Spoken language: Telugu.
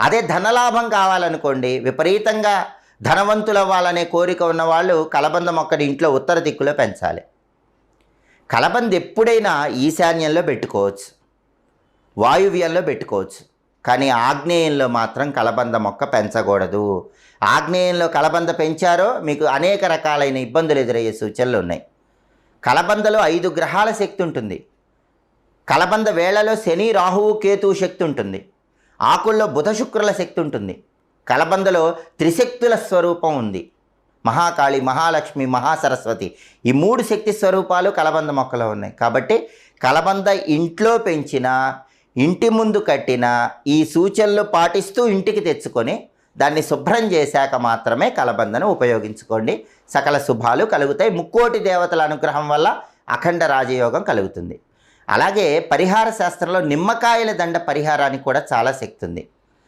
అదే ధనలాభం కావాలనుకోండి, విపరీతంగా ధనవంతులు అవ్వాలనే కోరిక ఉన్నవాళ్ళు కలబంద మొక్కని ఇంట్లో ఉత్తర దిక్కులో పెంచాలి. కలబంద ఎప్పుడైనా ఈశాన్యంలో పెట్టుకోవచ్చు, వాయువ్యంలో పెట్టుకోవచ్చు, కానీ ఆగ్నేయంలో మాత్రం కలబంద మొక్క పెంచకూడదు. ఆగ్నేయంలో కలబంద పెంచారో మీకు అనేక రకాలైన ఇబ్బందులు ఎదురయ్యే సూచనలు ఉన్నాయి. కలబందలో 5 గ్రహాల శక్తి ఉంటుంది. కలబంద వేళ్లలో శని, రాహువు, కేతువు శక్తి ఉంటుంది. ఆకుల్లో బుధ, శుక్రుల శక్తి ఉంటుంది. కలబందలో త్రిశక్తుల స్వరూపం ఉంది. మహాకాళి, మహాలక్ష్మి, మహాసరస్వతి, ఈ 3 శక్తి స్వరూపాలు కలబంద మొక్కలో ఉన్నాయి. కాబట్టి కలబంద ఇంట్లో పెంచిన, ఇంటి ముందు కట్టిన, ఈ సూచనలు పాటిస్తూ ఇంటికి తెచ్చుకొని దాన్ని శుభ్రం చేశాక మాత్రమే కలబందను ఉపయోగించుకోండి. సకల శుభాలు కలుగుతాయి. ముక్కోటి దేవతల అనుగ్రహం వల్ల అఖండ రాజయోగం కలుగుతుంది. అలాగే పరిహార శాస్త్రంలో నిమ్మకాయల దండ పరిహారానికి కూడా చాలా శక్తి ఉంది.